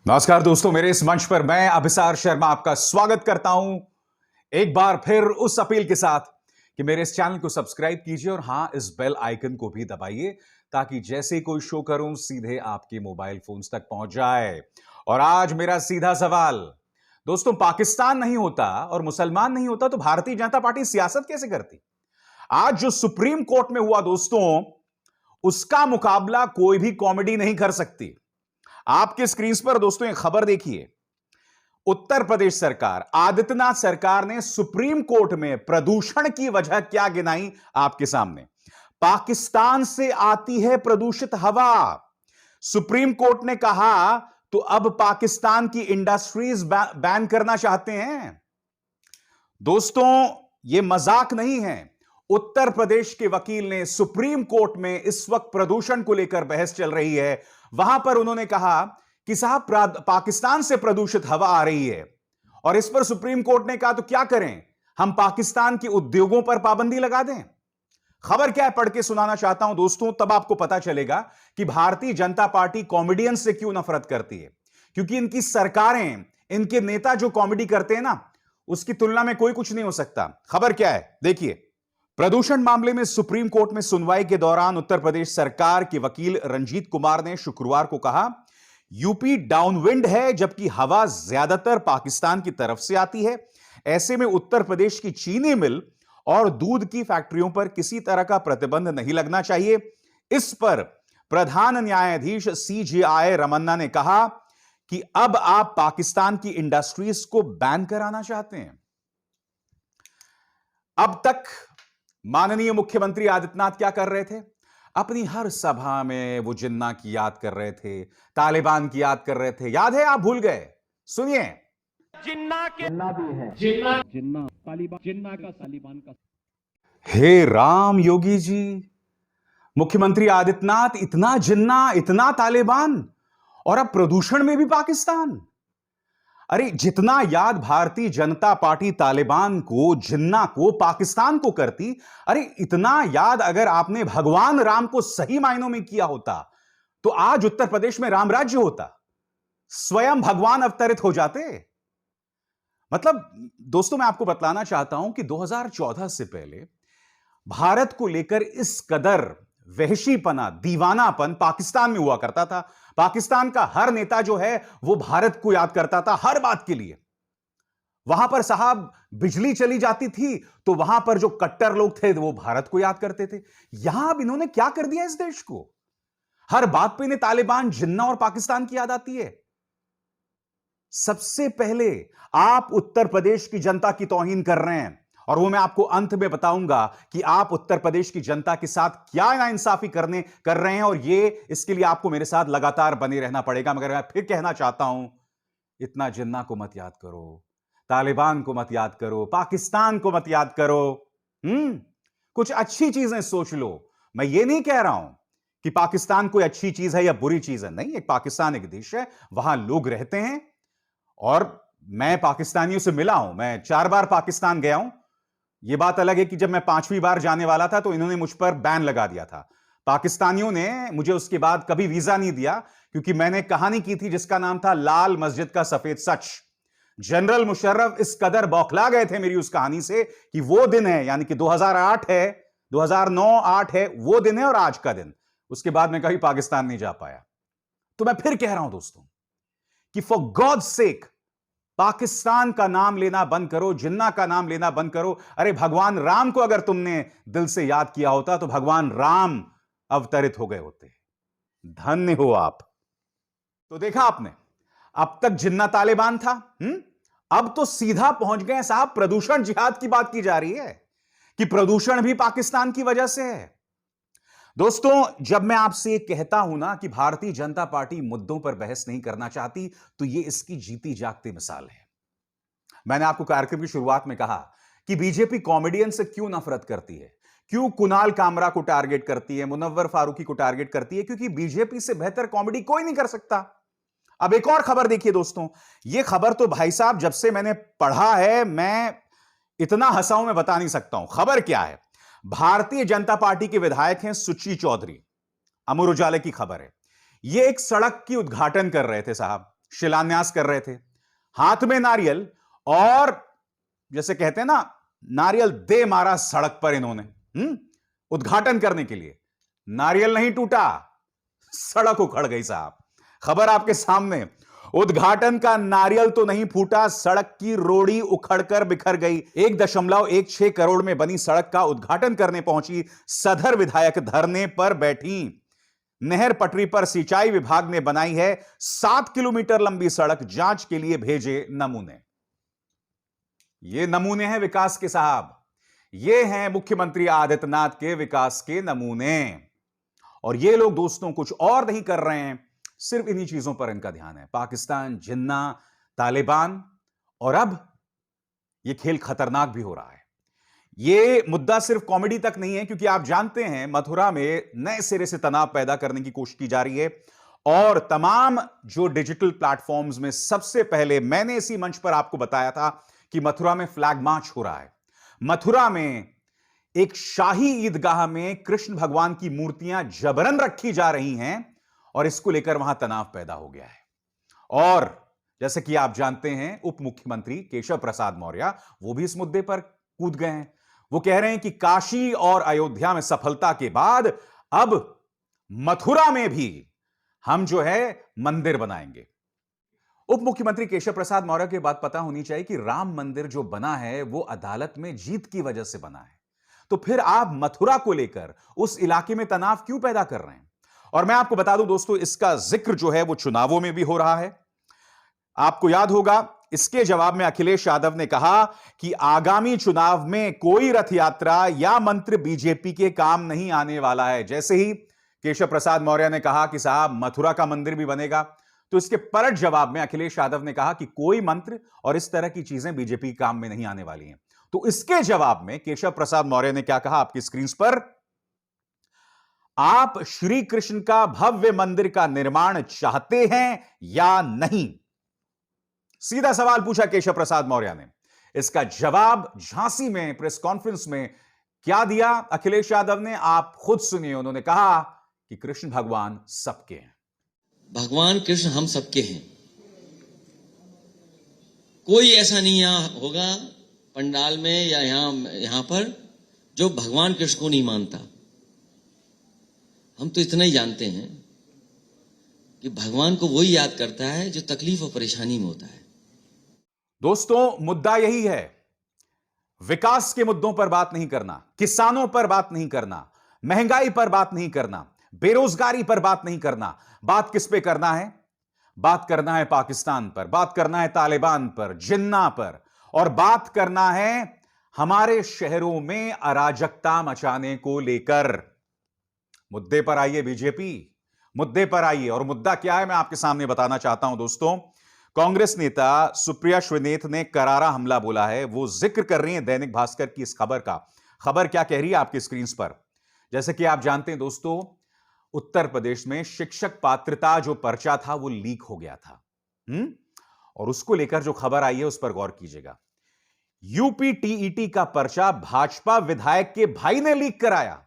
नमस्कार दोस्तों, मेरे इस मंच पर मैं अभिसार शर्मा आपका स्वागत करता हूं एक बार फिर उस अपील के साथ कि मेरे इस चैनल को सब्सक्राइब कीजिए और हां, इस बेल आइकन को भी दबाइए ताकि जैसे ही कोई शो करूं सीधे आपके मोबाइल फोन्स तक पहुंच जाए। और आज मेरा सीधा सवाल, दोस्तों, पाकिस्तान नहीं होता और मुसलमान नहीं होता तो भारतीय जनता पार्टी सियासत कैसे करती? आज जो सुप्रीम कोर्ट में हुआ दोस्तों, उसका मुकाबला कोई भी कॉमेडी नहीं कर सकती। आपके स्क्रीन पर दोस्तों एक खबर देखिए। उत्तर प्रदेश सरकार, आदित्यनाथ सरकार ने सुप्रीम कोर्ट में प्रदूषण की वजह क्या गिनाई आपके सामने। पाकिस्तान से आती है प्रदूषित हवा। सुप्रीम कोर्ट ने कहा तो अब पाकिस्तान की इंडस्ट्रीज बैन करना चाहते हैं। दोस्तों, यह मजाक नहीं है। उत्तर प्रदेश के वकील ने सुप्रीम कोर्ट में, इस वक्त प्रदूषण को लेकर बहस चल रही है, वहां पर उन्होंने कहा कि साहब पाकिस्तान से प्रदूषित हवा आ रही है। और इस पर सुप्रीम कोर्ट ने कहा तो क्या करें, हम पाकिस्तान के उद्योगों पर पाबंदी लगा दें। खबर क्या है, पढ़ के सुनाना चाहता हूं दोस्तों, तब आपको पता चलेगा कि भारतीय जनता पार्टी कॉमेडियन से क्यों नफरत करती है। क्योंकि इनकी सरकारें, इनके नेता जो कॉमेडी करते हैं ना, उसकी तुलना में कोई कुछ नहीं हो सकता। खबर क्या है देखिए। प्रदूषण मामले में सुप्रीम कोर्ट में सुनवाई के दौरान उत्तर प्रदेश सरकार के वकील रंजीत कुमार ने शुक्रवार को कहा, यूपी डाउनविंड है जबकि हवा ज्यादातर पाकिस्तान की तरफ से आती है। ऐसे में उत्तर प्रदेश की चीनी मिल और दूध की फैक्ट्रियों पर किसी तरह का प्रतिबंध नहीं लगना चाहिए। इस पर प्रधान न्यायाधीश CJI रमन्ना ने कहा कि अब आप पाकिस्तान की इंडस्ट्रीज को बैन कराना चाहते हैं। अब तक माननीय मुख्यमंत्री आदित्यनाथ क्या कर रहे थे? अपनी हर सभा में वो जिन्ना की याद कर रहे थे, तालिबान की याद कर रहे थे। याद है? आप भूल गए? सुनिए। जिन्ना के जिन्ना भी है। जिन्ना तालिबान, जिन्ना का तालिबान का। हे राम योगी जी, मुख्यमंत्री आदित्यनाथ, इतना जिन्ना, इतना तालिबान, और अब प्रदूषण में भी पाकिस्तान। अरे, जितना याद भारतीय जनता पार्टी तालिबान को, जिन्ना को, पाकिस्तान को करती, अरे इतना याद अगर आपने भगवान राम को सही मायनों में किया होता तो आज उत्तर प्रदेश में राम राज्य होता, स्वयं भगवान अवतरित हो जाते। मतलब दोस्तों, मैं आपको बतलाना चाहता हूं कि 2014 से पहले भारत को लेकर इस कदर वहशीपना, दीवानापन पाकिस्तान में हुआ करता था। पाकिस्तान का हर नेता जो है वो भारत को याद करता था हर बात के लिए। वहां पर साहब बिजली चली जाती थी तो वहां पर जो कट्टर लोग थे वो भारत को याद करते थे। यहां अब इन्होंने क्या कर दिया इस देश को? हर बात पे इन्हें तालिबान, जिन्ना और पाकिस्तान की याद आती है। सबसे पहले आप उत्तर प्रदेश की जनता की तौहीन कर रहे हैं और वो मैं आपको अंत में बताऊंगा कि आप उत्तर प्रदेश की जनता के साथ क्या नाइंसाफी कर रहे हैं, और ये इसके लिए आपको मेरे साथ लगातार बने रहना पड़ेगा। मगर मैं फिर कहना चाहता हूं, इतना जिन्ना को मत याद करो, तालिबान को मत याद करो, पाकिस्तान को मत याद करो। कुछ अच्छी चीजें सोच लो। मैं ये नहीं कह रहा हूं कि पाकिस्तान कोई अच्छी चीज है या बुरी चीज है, नहीं। एक पाकिस्तान एक देश है, वहां लोग रहते हैं और मैं पाकिस्तानियों से मिला हूं। मैं 4 बार पाकिस्तान गया हूं। यह बात अलग है कि जब मैं 5वीं बार जाने वाला था तो इन्होंने मुझ पर बैन लगा दिया था। पाकिस्तानियों ने मुझे उसके बाद कभी वीजा नहीं दिया, क्योंकि मैंने कहानी की थी जिसका नाम था लाल मस्जिद का सफेद सच। जनरल मुशर्रफ इस कदर बौखला गए थे मेरी उस कहानी से कि वो दिन है, यानी कि 2008 है, 2009-8 है, वो दिन है और आज का दिन। उसके बाद मैं कभी पाकिस्तान नहीं जा पाया। तो मैं फिर कह रहा हूं दोस्तों कि फॉर गॉड सेक पाकिस्तान का नाम लेना बंद करो, जिन्ना का नाम लेना बंद करो। अरे भगवान राम को अगर तुमने दिल से याद किया होता तो भगवान राम अवतरित हो गए होते। धन्य हो आप। तो देखा आपने, अब तक जिन्ना तालिबान था, अब तो सीधा पहुंच गए साहब, प्रदूषण जिहाद की बात की जा रही है कि प्रदूषण भी पाकिस्तान की वजह से है। दोस्तों, जब मैं आपसे कहता हूं ना कि भारतीय जनता पार्टी मुद्दों पर बहस नहीं करना चाहती, तो यह इसकी जीती जागती मिसाल है। मैंने आपको कार्यक्रम की शुरुआत में कहा कि बीजेपी कॉमेडियन से क्यों नफरत करती है, क्यों कुणाल कामरा को टारगेट करती है, मुनव्वर फारूकी को टारगेट करती है, क्योंकि बीजेपी से बेहतर कॉमेडी कोई नहीं कर सकता। अब एक और खबर देखिए दोस्तों, यह खबर तो भाई साहब जब से मैंने पढ़ा है मैं इतना हंसा हूं मैं बता नहीं सकता हूं। खबर क्या है, भारतीय जनता पार्टी के विधायक हैं सुची चौधरी, अमर उजाले की खबर है। यह एक सड़क की उद्घाटन कर रहे थे साहब, शिलान्यास कर रहे थे, हाथ में नारियल, और जैसे कहते हैं ना, नारियल दे मारा सड़क पर इन्होंने उद्घाटन करने के लिए। नारियल नहीं टूटा, सड़क उखड़ गई साहब। खबर आपके सामने, उद्घाटन का नारियल तो नहीं फूटा, सड़क की रोड़ी उखड़कर बिखर गई। 1.16 करोड़ में बनी सड़क का उद्घाटन करने पहुंची सदर विधायक धरने पर बैठी। नहर पटरी पर सिंचाई विभाग ने बनाई है 7 किलोमीटर लंबी सड़क, जांच के लिए भेजे नमूने। ये नमूने हैं विकास के साहब, ये हैं मुख्यमंत्री आदित्यनाथ के विकास के नमूने। और ये लोग दोस्तों कुछ और नहीं कर रहे हैं, सिर्फ इन्हीं चीजों पर इनका ध्यान है, पाकिस्तान, जिन्ना, तालिबान। और अब ये खेल खतरनाक भी हो रहा है। ये मुद्दा सिर्फ कॉमेडी तक नहीं है, क्योंकि आप जानते हैं मथुरा में नए सिरे से तनाव पैदा करने की कोशिश की जा रही है। और तमाम जो डिजिटल प्लेटफॉर्म्स में सबसे पहले मैंने इसी मंच पर आपको बताया था कि मथुरा में फ्लैग मार्च हो रहा है। मथुरा में एक शाही ईदगाह में कृष्ण भगवान की मूर्तियां जबरन रखी जा रही हैं, और इसको लेकर वहां तनाव पैदा हो गया है। और जैसे कि आप जानते हैं, उप मुख्यमंत्री केशव प्रसाद मौर्य वो भी इस मुद्दे पर कूद गए हैं। वो कह रहे हैं कि काशी और अयोध्या में सफलता के बाद अब मथुरा में भी हम जो है मंदिर बनाएंगे। उप मुख्यमंत्री केशव प्रसाद मौर्य की बात पता होनी चाहिए कि राम मंदिर जो बना है वो अदालत में जीत की वजह से बना है। तो फिर आप मथुरा को लेकर उस इलाके में तनाव क्यों पैदा कर रहे हैं? और मैं आपको बता दूं दोस्तों, इसका जिक्र जो है वो चुनावों में भी हो रहा है। आपको याद होगा, इसके जवाब में अखिलेश यादव ने कहा कि आगामी चुनाव में कोई रथ यात्रा या मंत्र बीजेपी के काम नहीं आने वाला है। जैसे ही केशव प्रसाद मौर्य ने कहा कि साहब मथुरा का मंदिर भी बनेगा, तो इसके पलट जवाब में अखिलेश यादव ने कहा कि कोई मंत्र और इस तरह की चीजें बीजेपी के काम में नहीं आने वाली हैं। तो इसके जवाब में केशव प्रसाद मौर्य ने क्या कहा आपकी स्क्रीन पर, आप श्री कृष्ण का भव्य मंदिर का निर्माण चाहते हैं या नहीं? सीधा सवाल पूछा केशव प्रसाद मौर्य ने। इसका जवाब झांसी में प्रेस कॉन्फ्रेंस में क्या दिया अखिलेश यादव ने, आप खुद सुनिए। उन्होंने कहा कि कृष्ण भगवान सबके हैं। भगवान कृष्ण हम सबके हैं। कोई ऐसा नहीं यहां होगा पंडाल में या यहां पर जो भगवान कृष्ण को नहीं मानता। हम तो इतना ही जानते हैं कि भगवान को वही याद करता है जो तकलीफ और परेशानी में होता है। दोस्तों, मुद्दा यही है, विकास के मुद्दों पर बात नहीं करना, किसानों पर बात नहीं करना, महंगाई पर बात नहीं करना, बेरोजगारी पर बात नहीं करना। बात किस पे करना है? बात करना है पाकिस्तान पर, बात करना है तालिबान पर, जिन्ना पर, और बात करना है हमारे शहरों में अराजकता मचाने को लेकर। मुद्दे पर आइए बीजेपी, मुद्दे पर आइए। और मुद्दा क्या है मैं आपके सामने बताना चाहता हूं दोस्तों। कांग्रेस नेता सुप्रिया श्रीनेथ ने करारा हमला बोला है। वो जिक्र कर रही हैं दैनिक भास्कर की इस खबर का। खबर क्या कह रही है आपकी स्क्रीन पर। जैसे कि आप जानते हैं दोस्तों, उत्तर प्रदेश में शिक्षक पात्रता जो पर्चा था वो लीक हो गया था। और उसको लेकर जो खबर आई है उस पर गौर कीजिएगा। यूपी टीईटी का पर्चा भाजपा विधायक के भाई ने लीक कराया।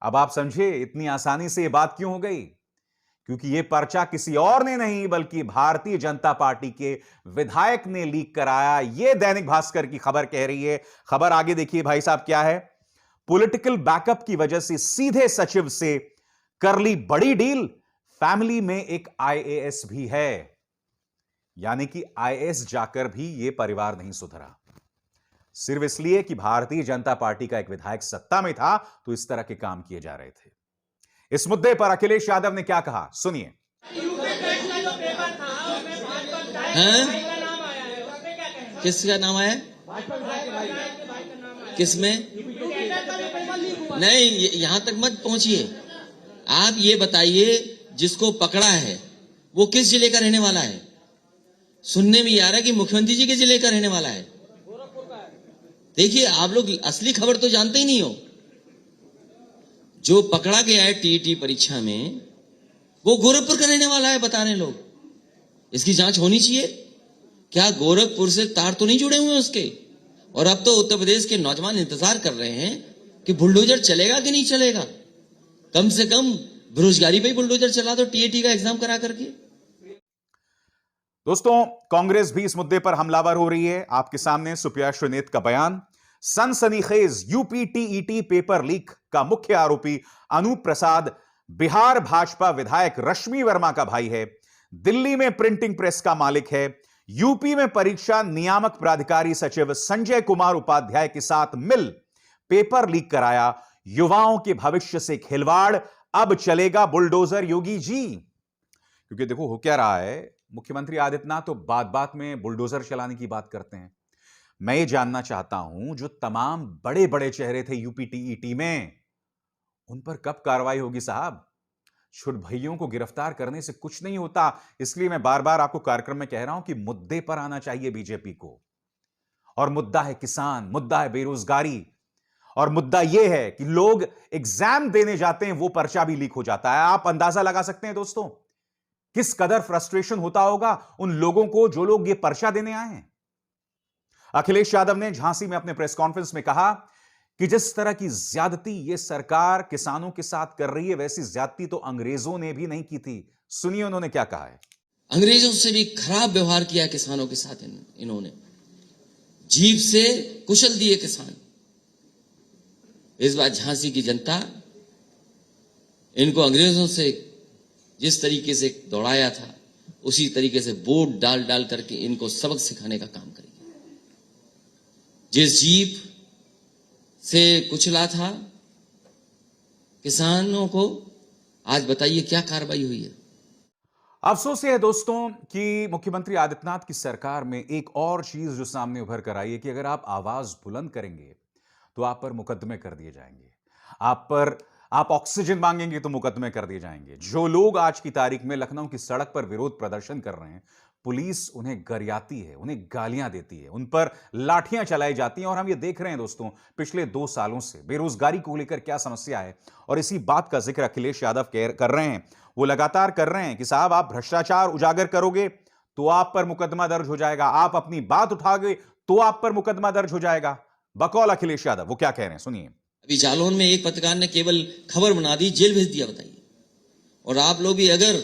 अब आप समझे इतनी आसानी से यह बात क्यों हो गई? क्योंकि यह पर्चा किसी और ने नहीं बल्कि भारतीय जनता पार्टी के विधायक ने लीक कराया। यह दैनिक भास्कर की खबर कह रही है। खबर आगे देखिए भाई साहब क्या है। पॉलिटिकल बैकअप की वजह से सीधे सचिव से कर ली बड़ी डील, फैमिली में एक आईएएस भी है। यानी कि आईएएस जाकर भी यह परिवार नहीं सुधरा, सिर्फ इसलिए कि भारतीय जनता पार्टी का एक विधायक सत्ता में था तो इस तरह के काम किए जा रहे थे। इस मुद्दे पर अखिलेश यादव ने क्या कहा सुनिए। किसका नाम आया? किसमें? नहीं, यहां तक मत पहुंचिए। आप ये बताइए जिसको पकड़ा है वो किस जिले का रहने वाला है? सुनने में आ रहा है कि मुख्यमंत्री जी के जिले का रहने वाला है। देखिए, आप लोग असली खबर तो जानते ही नहीं हो। जो पकड़ा गया है टीईटी परीक्षा में वो गोरखपुर का रहने वाला है, बता रहे लोग। इसकी जांच होनी चाहिए। क्या गोरखपुर से तार तो नहीं जुड़े हुए उसके? और अब तो उत्तर प्रदेश के नौजवान इंतजार कर रहे हैं कि बुलडोजर चलेगा कि नहीं चलेगा। कम से कम बेरोजगारी पे बुलडोजर चला दो टीईटी का एग्जाम करा करके। दोस्तों, कांग्रेस भी इस मुद्दे पर हमलावर हो रही है। आपके सामने सुप्रिया श्रीनेत का बयान। सनसनीखेज यूपी टीईटी पेपर लीक का मुख्य आरोपी अनूप प्रसाद बिहार भाजपा विधायक रश्मि वर्मा का भाई है, दिल्ली में प्रिंटिंग प्रेस का मालिक है, यूपी में परीक्षा नियामक प्राधिकारी सचिव संजय कुमार उपाध्याय के साथ मिल पेपर लीक कराया, युवाओं के भविष्य से खिलवाड़, अब चलेगा बुलडोजर योगी जी। क्योंकि देखो हो क्या रहा है, मुख्यमंत्री आदित्यनाथ तो बात बात में बुलडोजर चलाने की बात करते हैं। मैं ये जानना चाहता हूं, जो तमाम बड़े बड़े चेहरे थे यूपी टीईटी में, उन पर कब कार्रवाई होगी साहब? छुट भइयों को गिरफ्तार करने से कुछ नहीं होता। इसलिए मैं बार बार आपको कार्यक्रम में कह रहा हूं कि मुद्दे पर आना चाहिए बीजेपी को। और मुद्दा है किसान, मुद्दा है बेरोजगारी, और मुद्दा यह है कि लोग एग्जाम देने जाते हैं, वो पर्चा भी लीक हो जाता है। आप अंदाजा लगा सकते हैं दोस्तों, किस कदर फ्रस्ट्रेशन होता होगा उन लोगों को जो लोग ये पर्चा देने आए हैं। अखिलेश यादव ने झांसी में अपने प्रेस कॉन्फ्रेंस में कहा कि जिस तरह की ज्यादती ये सरकार किसानों के साथ कर रही है, वैसी ज्यादती तो अंग्रेजों ने भी नहीं की थी। सुनिए उन्होंने क्या कहा है। अंग्रेजों से भी खराब व्यवहार किया किसानों के साथ इन्होंने, जीभ से कुचल दिए किसान। इस बार झांसी की जनता इनको अंग्रेजों से जिस तरीके से दौड़ाया था, उसी तरीके से वोट डाल डाल करके इनको सबक सिखाने का काम करेगी। जिस जीप से कुचला था किसानों को, आज बताइए क्या कार्रवाई हुई है। अफसोस है दोस्तों कि मुख्यमंत्री आदित्यनाथ की सरकार में एक और चीज जो सामने उभर कर आई है कि अगर आप आवाज बुलंद करेंगे तो आप पर मुकदमे कर दिए जाएंगे, आप ऑक्सीजन मांगेंगे तो मुकदमे कर दिए जाएंगे। जो लोग आज की तारीख में लखनऊ की सड़क पर विरोध प्रदर्शन कर रहे हैं, पुलिस उन्हें गरियाती है, उन्हें गालियां देती है, उन पर लाठियां चलाई जाती हैं। और हम ये देख रहे हैं दोस्तों, पिछले 2 सालों से बेरोजगारी को लेकर क्या समस्या है, और इसी बात का जिक्र अखिलेश यादव कर रहे हैं। वो लगातार कर रहे हैं कि साहब आप भ्रष्टाचार उजागर करोगे तो आप पर मुकदमा दर्ज हो जाएगा, आप अपनी बात उठाओगे तो आप पर मुकदमा दर्ज हो जाएगा। बकौल अखिलेश यादव वो क्या कह रहे हैं, सुनिए। अभी जालौन में एक पत्रकार ने केवल खबर बना दी, जेल भेज दिया, बताइए। और आप लोग भी अगर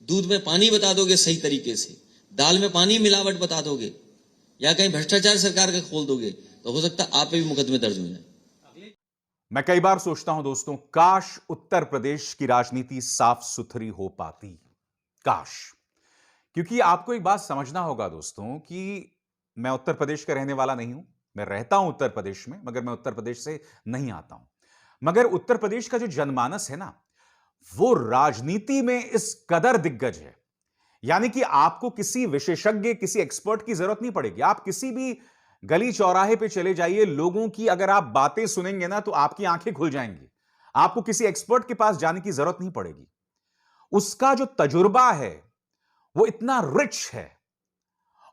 दूध में पानी बता दोगे सही तरीके से, दाल में पानी मिलावट बता दोगे, या कहीं भ्रष्टाचार सरकार का खोल दोगे, तो हो सकता है आप पे भी मुकदमे दर्ज हो जाए। मैं कई बार सोचता हूं दोस्तों, काश उत्तर प्रदेश की राजनीति साफ सुथरी हो पाती, काश। क्योंकि आपको एक बात समझना होगा दोस्तों कि मैं उत्तर प्रदेश का रहने वाला नहीं हूं, मैं रहता हूं उत्तर प्रदेश में, मगर मैं उत्तर प्रदेश से नहीं आता हूं। मगर उत्तर प्रदेश का जो जनमानस है ना, वो राजनीति में इस कदर दिग्गज है, यानी कि आपको किसी विशेषज्ञ, किसी एक्सपर्ट की जरूरत नहीं पड़ेगी। आप किसी भी गली चौराहे पे चले जाइए, लोगों की अगर आप बातें सुनेंगे ना तो आपकी आंखें खुल जाएंगी। आपको किसी एक्सपर्ट के पास जाने की जरूरत नहीं पड़ेगी। उसका जो तजुर्बा है वो इतना रिच है।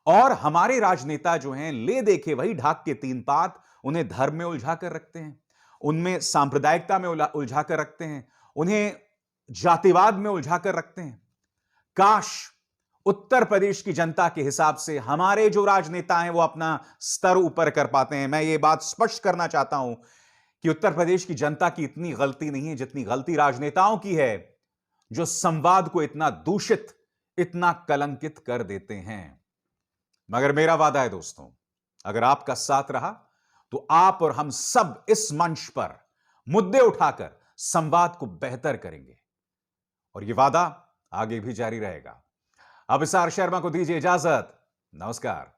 और हमारे राजनेता जो हैं, ले देखे वही ढाक के 3 पात, उन्हें धर्म में उलझा कर रखते हैं, उनमें सांप्रदायिकता में उलझा कर रखते हैं, उन्हें जातिवाद में उलझा कर रखते हैं। काश उत्तर प्रदेश की जनता के हिसाब से हमारे जो राजनेता हैं वो अपना स्तर ऊपर कर पाते हैं। मैं ये बात स्पष्ट करना चाहता हूं कि उत्तर प्रदेश की जनता की इतनी गलती नहीं है जितनी गलती राजनेताओं की है, जो संवाद को इतना दूषित, इतना कलंकित कर देते हैं। मगर मेरा वादा है दोस्तों, अगर आपका साथ रहा तो आप और हम सब इस मंच पर मुद्दे उठाकर संवाद को बेहतर करेंगे, और यह वादा आगे भी जारी रहेगा। अब विशाल शर्मा को दीजिए इजाजत। नमस्कार।